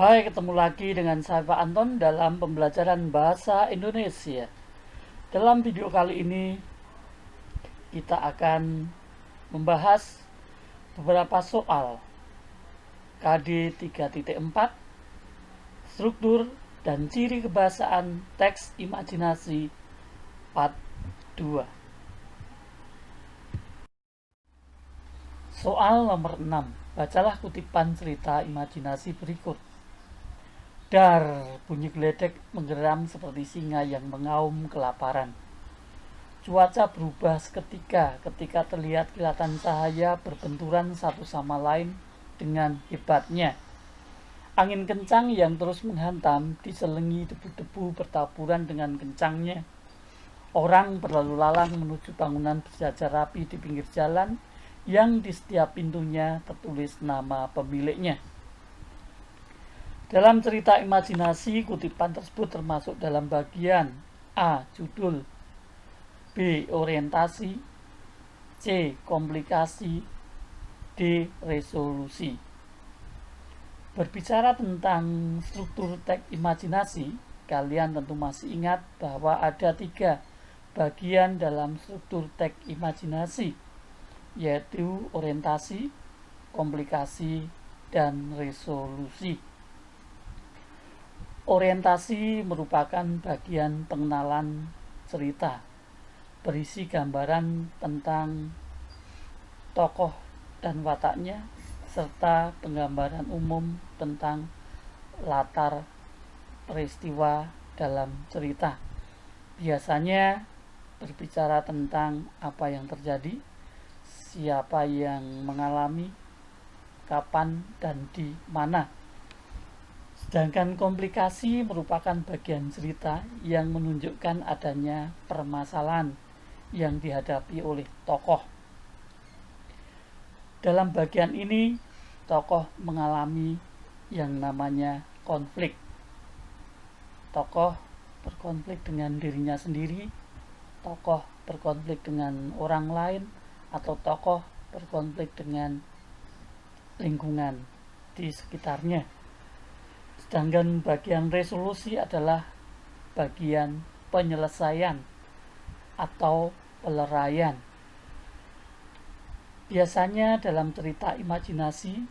Hai, ketemu lagi dengan saya Pak Anton dalam pembelajaran bahasa Indonesia. Dalam video kali ini kita akan membahas beberapa soal KD 3.4, struktur dan ciri kebahasaan teks imajinasi part 2. Soal nomor 6. Bacalah kutipan cerita imajinasi berikut. Dar, bunyi geledek menggeram seperti singa yang mengaum kelaparan. Cuaca berubah seketika ketika terlihat kilatan cahaya berbenturan satu sama lain dengan hebatnya. Angin kencang yang terus menghantam diselingi debu-debu bertaburan dengan kencangnya. Orang berlalu lalang menuju bangunan berjajar rapi di pinggir jalan yang di setiap pintunya tertulis nama pemiliknya. Dalam cerita imajinasi, kutipan tersebut termasuk dalam bagian A. Judul, B. Orientasi, C. Komplikasi, D. Resolusi. Berbicara tentang struktur teks imajinasi, kalian tentu masih ingat bahwa ada 3 bagian dalam struktur teks imajinasi, yaitu orientasi, komplikasi, dan resolusi. Orientasi merupakan bagian pengenalan cerita, berisi gambaran tentang tokoh dan wataknya, serta penggambaran umum tentang latar peristiwa dalam cerita. Biasanya berbicara tentang apa yang terjadi, siapa yang mengalami, kapan, dan di mana. Sedangkan komplikasi merupakan bagian cerita yang menunjukkan adanya permasalahan yang dihadapi oleh tokoh. Dalam bagian ini, tokoh mengalami yang namanya konflik. Tokoh berkonflik dengan dirinya sendiri, tokoh berkonflik dengan orang lain, atau tokoh berkonflik dengan lingkungan di sekitarnya. Sedangkan bagian resolusi adalah bagian penyelesaian atau peleraian. Biasanya dalam cerita imajinasi,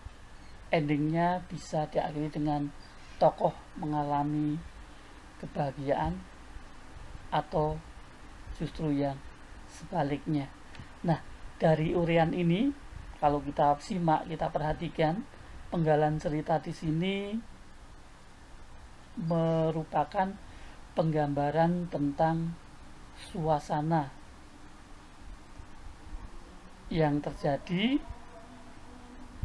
endingnya bisa diakhiri dengan tokoh mengalami kebahagiaan atau justru yang sebaliknya. Nah, dari uraian ini, kalau kita simak, kita perhatikan, penggalan cerita di sini merupakan penggambaran tentang suasana yang terjadi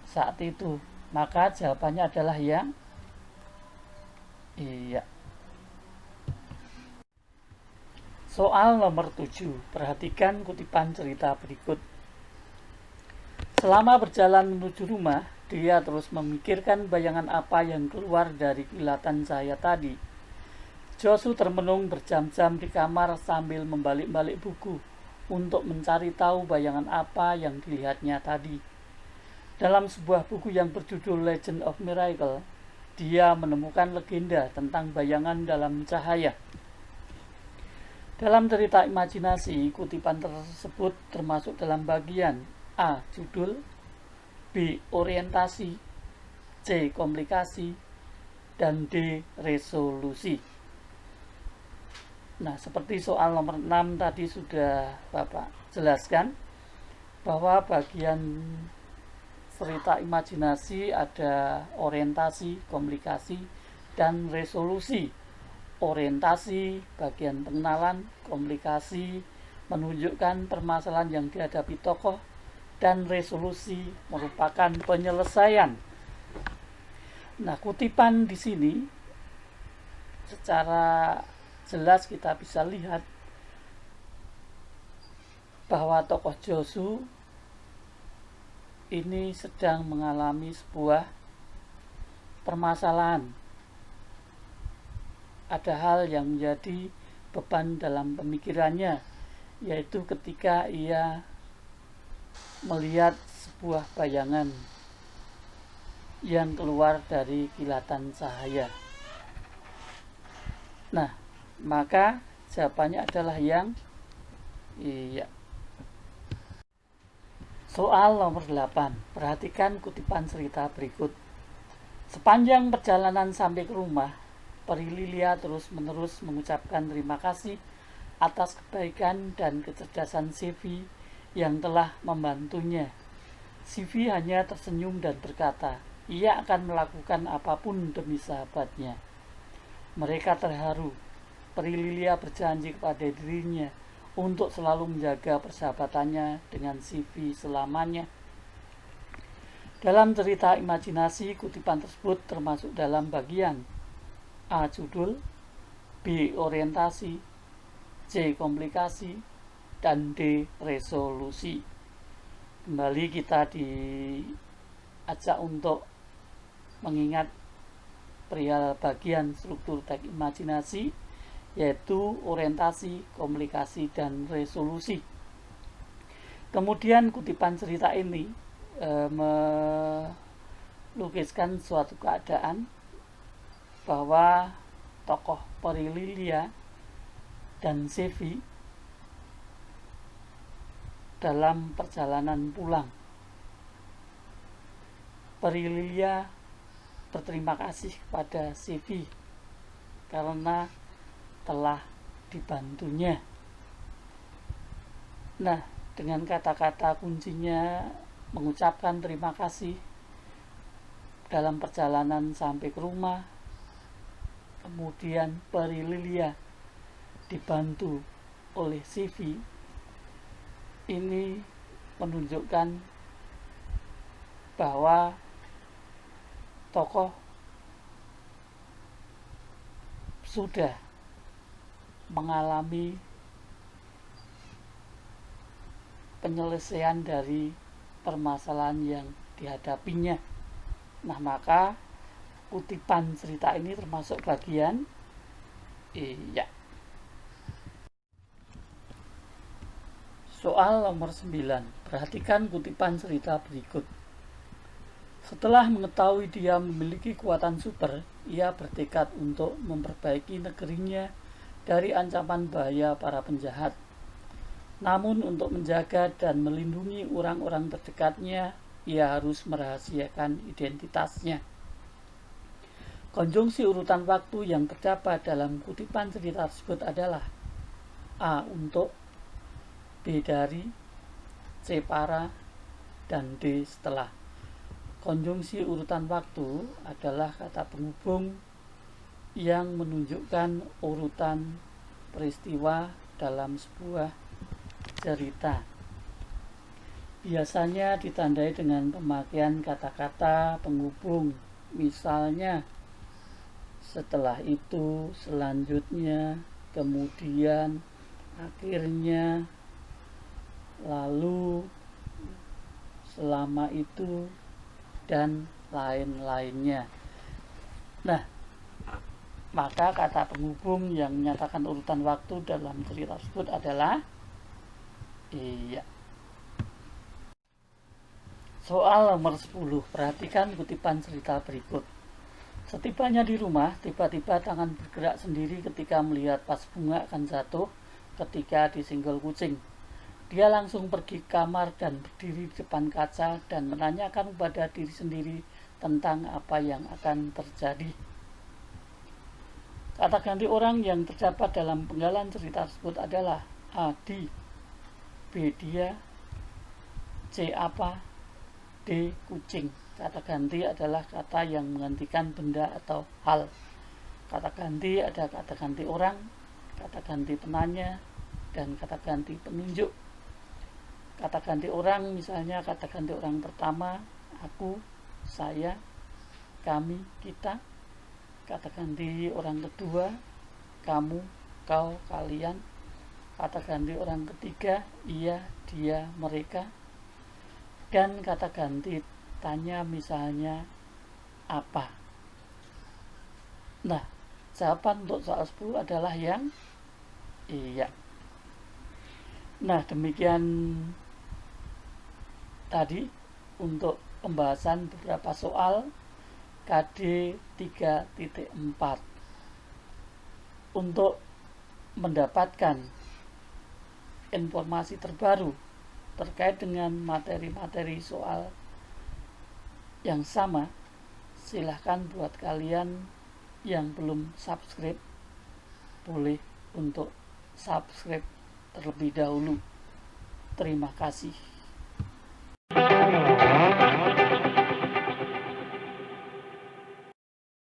saat itu. Maka jawabannya adalah yang iya. Soal nomor 7. Perhatikan kutipan cerita berikut. Selama berjalan menuju rumah, dia terus memikirkan bayangan apa yang keluar dari kilatan cahaya tadi. Josu termenung berjam-jam di kamar sambil membalik-balik buku untuk mencari tahu bayangan apa yang dilihatnya tadi. Dalam sebuah buku yang berjudul Legend of Miracle, dia menemukan legenda tentang bayangan dalam cahaya. Dalam cerita imajinasi, kutipan tersebut termasuk dalam bagian A. Judul, B. Orientasi, C. Komplikasi, dan D. Resolusi. Nah, seperti soal nomor 6 tadi sudah Bapak jelaskan, bahwa bagian cerita imajinasi ada orientasi, komplikasi, dan resolusi. Orientasi bagian pengenalan, komplikasi menunjukkan permasalahan yang dihadapi tokoh, dan resolusi merupakan penyelesaian. Nah, kutipan di sini secara jelas kita bisa lihat bahwa tokoh Josu ini sedang mengalami sebuah permasalahan. Ada hal yang menjadi beban dalam pemikirannya, yaitu ketika ia melihat sebuah bayangan yang keluar dari kilatan cahaya. Nah, maka jawabannya adalah yang iya. Soal nomor 8. Perhatikan kutipan cerita berikut. Sepanjang perjalanan sampai ke rumah, Peri Lilia terus-menerus mengucapkan terima kasih atas kebaikan dan kecerdasan Sevi yang telah membantunya. Sevi hanya tersenyum dan berkata, ia akan melakukan apapun demi sahabatnya. Mereka terharu. Peri Lilia berjanji kepada dirinya untuk selalu menjaga persahabatannya dengan Sevi selamanya. Dalam cerita imajinasi, kutipan tersebut termasuk dalam bagian A. Judul, B. Orientasi, C. Komplikasi, dan D. Resolusi. Kembali kita diajak untuk mengingat perihal bagian struktur teks imajinasi, yaitu orientasi, komunikasi, dan resolusi. Kemudian kutipan cerita ini melukiskan suatu keadaan bahwa tokoh Peri Lilia dan Sevi dalam perjalanan pulang. Peri Lilia berterima kasih kepada Sevi karena telah dibantunya. Nah, dengan kata-kata kuncinya mengucapkan terima kasih dalam perjalanan sampai ke rumah, kemudian Peri Lilia dibantu oleh Sevi, ini menunjukkan bahwa tokoh sudah mengalami penyelesaian dari permasalahan yang dihadapinya. Nah, maka kutipan cerita ini termasuk bagian iya. Soal nomor 9. Perhatikan kutipan cerita berikut. Setelah mengetahui dia memiliki kekuatan super, ia bertekad untuk memperbaiki negerinya dari ancaman bahaya para penjahat. Namun untuk menjaga dan melindungi orang-orang terdekatnya, ia harus merahasiakan identitasnya. Konjungsi urutan waktu yang terdapat dalam kutipan cerita tersebut adalah A. Untuk, B. Dari, C. Para, dan D. Setelah. Konjungsi urutan waktu adalah kata penghubung yang menunjukkan urutan peristiwa dalam sebuah cerita. Biasanya ditandai dengan pemakaian kata-kata penghubung, misalnya setelah itu, selanjutnya, kemudian, akhirnya, lalu, selama itu, dan lain-lainnya. Nah, maka kata penghubung yang menyatakan urutan waktu dalam cerita tersebut adalah iya. Soal nomor 10. Perhatikan kutipan cerita berikut. Setibanya di rumah, tiba-tiba tangan bergerak sendiri ketika melihat vas bunga akan jatuh ketika disenggol kucing. Dia langsung pergi ke kamar dan berdiri di depan kaca dan menanyakan kepada diri sendiri tentang apa yang akan terjadi. Kata ganti orang yang terdapat dalam penggalan cerita tersebut adalah A. Di, B. Dia, C. Apa, D. Kucing. Kata ganti adalah kata yang menggantikan benda atau hal. Kata ganti ada kata ganti orang, kata ganti penanya, dan kata ganti penunjuk. Kata ganti orang misalnya kata ganti orang pertama, aku, saya, kami, kita. Kata ganti orang kedua, kamu, kau, kalian. Kata ganti orang ketiga, ia, dia, mereka. Dan kata ganti tanya misalnya apa. Nah, jawaban untuk soal 10 adalah yang iya. Nah, demikian tadi untuk pembahasan beberapa soal KD 3.4. Untuk mendapatkan informasi terbaru terkait dengan materi-materi soal yang sama, silahkan buat kalian yang belum subscribe, boleh untuk subscribe terlebih dahulu. Terima kasih.